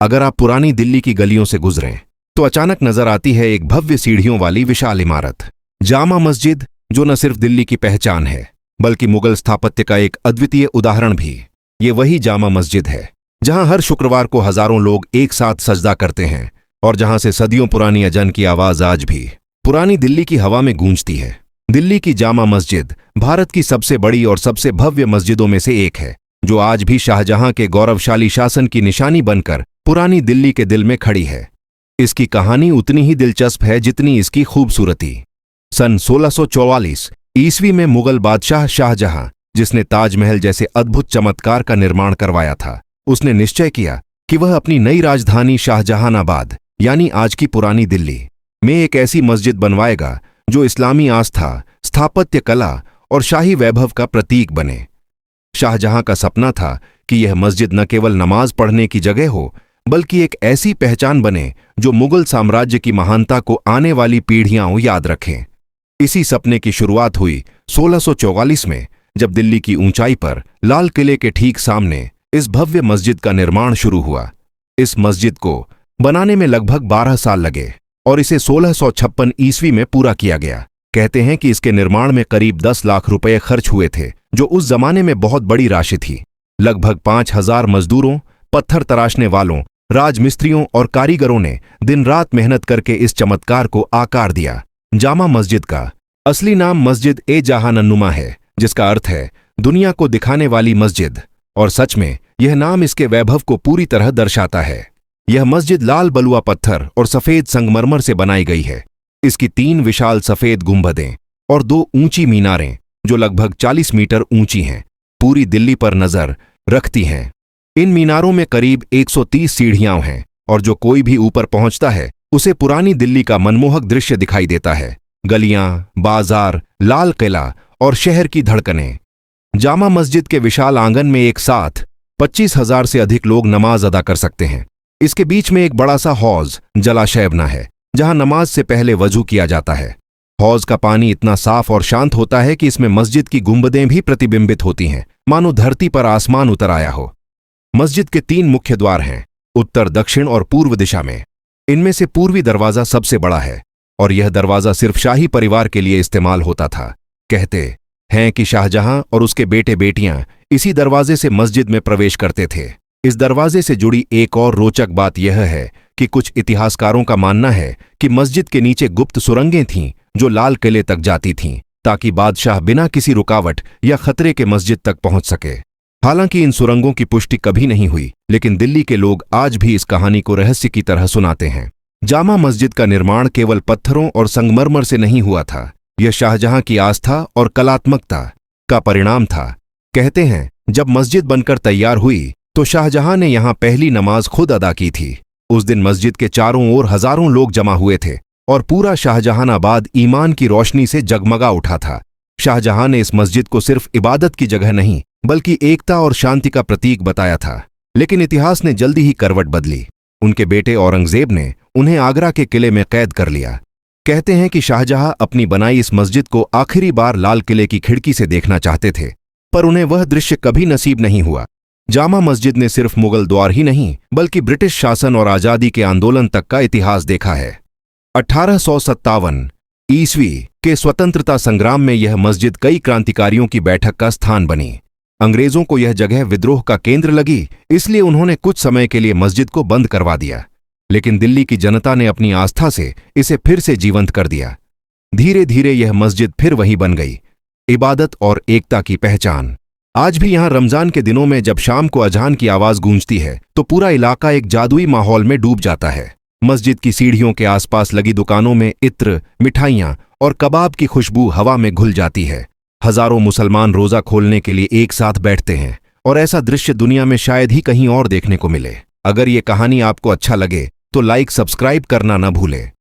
अगर आप पुरानी दिल्ली की गलियों से गुजरें तो अचानक नजर आती है एक भव्य सीढ़ियों वाली विशाल इमारत, जामा मस्जिद, जो न सिर्फ दिल्ली की पहचान है बल्कि मुगल स्थापत्य का एक अद्वितीय उदाहरण भी। ये वही जामा मस्जिद है जहां हर शुक्रवार को हजारों लोग एक साथ सजदा करते हैं और जहां से सदियों पुरानी अजान की आवाज आज भी पुरानी दिल्ली की हवा में गूंजती है। दिल्ली की जामा मस्जिद भारत की सबसे बड़ी और सबसे भव्य मस्जिदों में से एक है, जो आज भी शाहजहां के गौरवशाली शासन की निशानी बनकर पुरानी दिल्ली के दिल में खड़ी है। इसकी कहानी उतनी ही दिलचस्प है जितनी इसकी खूबसूरती। सन 1644 ईस्वी में मुगल बादशाह शाहजहां, जिसने ताजमहल जैसे अद्भुत चमत्कार का निर्माण करवाया था, उसने निश्चय किया कि वह अपनी नई राजधानी शाहजहानाबाद यानी आज की पुरानी दिल्ली में एक ऐसी मस्जिद बनवाएगा जो इस्लामी आस्था, स्थापत्य कला और शाही वैभव का प्रतीक बने। शाहजहां का सपना था कि यह मस्जिद न केवल नमाज पढ़ने की जगह हो बल्कि एक ऐसी पहचान बने जो मुगल साम्राज्य की महानता को आने वाली पीढ़ियां याद रखें। इसी सपने की शुरुआत हुई 1644 में, जब दिल्ली की ऊंचाई पर लाल किले के ठीक सामने इस भव्य मस्जिद का निर्माण शुरू हुआ। इस मस्जिद को बनाने में लगभग 12 साल लगे और इसे 1656 ईस्वी में पूरा किया गया। कहते हैं कि इसके निर्माण में करीब 10 लाख रुपए खर्च हुए थे, जो उस जमाने में बहुत बड़ी राशि थी। लगभग 5000 मजदूरों, पत्थर तराशने वालों, राजमिस्त्रियों और कारीगरों ने दिन रात मेहनत करके इस चमत्कार को आकार दिया। जामा मस्जिद का असली नाम मस्जिद ए जहाननुमा है, जिसका अर्थ है दुनिया को दिखाने वाली मस्जिद, और सच में यह नाम इसके वैभव को पूरी तरह दर्शाता है। यह मस्जिद लाल बलुआ पत्थर और सफेद संगमरमर से बनाई गई है। इसकी 3 विशाल सफेद गुंबदें और 2 ऊंची मीनारें, जो लगभग 40 मीटर ऊंची हैं, पूरी दिल्ली पर नजर रखती हैं। इन मीनारों में करीब 130 सीढ़ियां हैं और जो कोई भी ऊपर पहुंचता है उसे पुरानी दिल्ली का मनमोहक दृश्य दिखाई देता है। गलियां, बाजार, लाल किला और शहर की धड़कनें। जामा मस्जिद के विशाल आंगन में एक साथ 25,000 से अधिक लोग नमाज अदा कर सकते हैं। इसके बीच में एक बड़ा सा हौज, जलाशय बना है, जहां नमाज से पहले वजू किया जाता है। हौज का पानी इतना साफ और शांत होता है कि इसमें मस्जिद की गुंबदें भी प्रतिबिंबित होती हैं, मानो धरती पर आसमान उतर आया हो। मस्जिद के 3 मुख्य द्वार हैं, उत्तर, दक्षिण और पूर्व दिशा में। इनमें से पूर्वी दरवाजा सबसे बड़ा है और यह दरवाजा सिर्फ शाही परिवार के लिए इस्तेमाल होता था। कहते हैं कि शाहजहां और उसके बेटे बेटियां इसी दरवाजे से मस्जिद में प्रवेश करते थे। इस दरवाजे से जुड़ी एक और रोचक बात यह है कि कुछ इतिहासकारों का मानना है कि मस्जिद के नीचे गुप्त सुरंगें थीं जो लाल किले तक जाती थीं, ताकि बादशाह बिना किसी रुकावट या खतरे के मस्जिद तक पहुंच सके। हालांकि इन सुरंगों की पुष्टि कभी नहीं हुई, लेकिन दिल्ली के लोग आज भी इस कहानी को रहस्य की तरह सुनाते हैं। जामा मस्जिद का निर्माण केवल पत्थरों और संगमरमर से नहीं हुआ था, यह शाहजहां की आस्था और कलात्मकता का परिणाम था। कहते हैं जब मस्जिद बनकर तैयार हुई तो शाहजहां ने यहां पहली नमाज खुद अदा की थी। उस दिन मस्जिद के चारों ओर हजारों लोग जमा हुए थे और पूरा शाहजहानाबाद ईमान की रोशनी से जगमगा उठा था। शाहजहां ने इस मस्जिद को सिर्फ इबादत की जगह नहीं बल्कि एकता और शांति का प्रतीक बताया था। लेकिन इतिहास ने जल्दी ही करवट बदली। उनके बेटे औरंगजेब ने उन्हें आगरा के किले में कैद कर लिया। कहते हैं कि शाहजहां अपनी बनाई इस मस्जिद को आखिरी बार लाल किले की खिड़की से देखना चाहते थे, पर उन्हें वह दृश्य कभी नसीब नहीं हुआ। जामा मस्जिद ने सिर्फ मुगल द्वार ही नहीं बल्कि ब्रिटिश शासन और आजादी के आंदोलन तक का इतिहास देखा है। 1857 ईस्वी के स्वतंत्रता संग्राम में यह मस्जिद कई क्रांतिकारियों की बैठक का स्थान बनी। अंग्रेजों को यह जगह विद्रोह का केंद्र लगी, इसलिए उन्होंने कुछ समय के लिए मस्जिद को बंद करवा दिया। लेकिन दिल्ली की जनता ने अपनी आस्था से इसे फिर से जीवंत कर दिया। धीरे धीरे यह मस्जिद फिर वही बन गई, इबादत और एकता की पहचान। आज भी यहां रमजान के दिनों में जब शाम को अजान की आवाज गूंजती है तो पूरा इलाका एक जादुई माहौल में डूब जाता है। मस्जिद की सीढ़ियों के आसपास लगी दुकानों में इत्र, मिठाइयां और कबाब की खुशबू हवा में घुल जाती है। हजारों मुसलमान रोजा खोलने के लिए एक साथ बैठते हैं और ऐसा दृश्य दुनिया में शायद ही कहीं और देखने को मिले। अगर ये कहानी आपको अच्छा लगे तो लाइक, सब्सक्राइब करना न भूलें।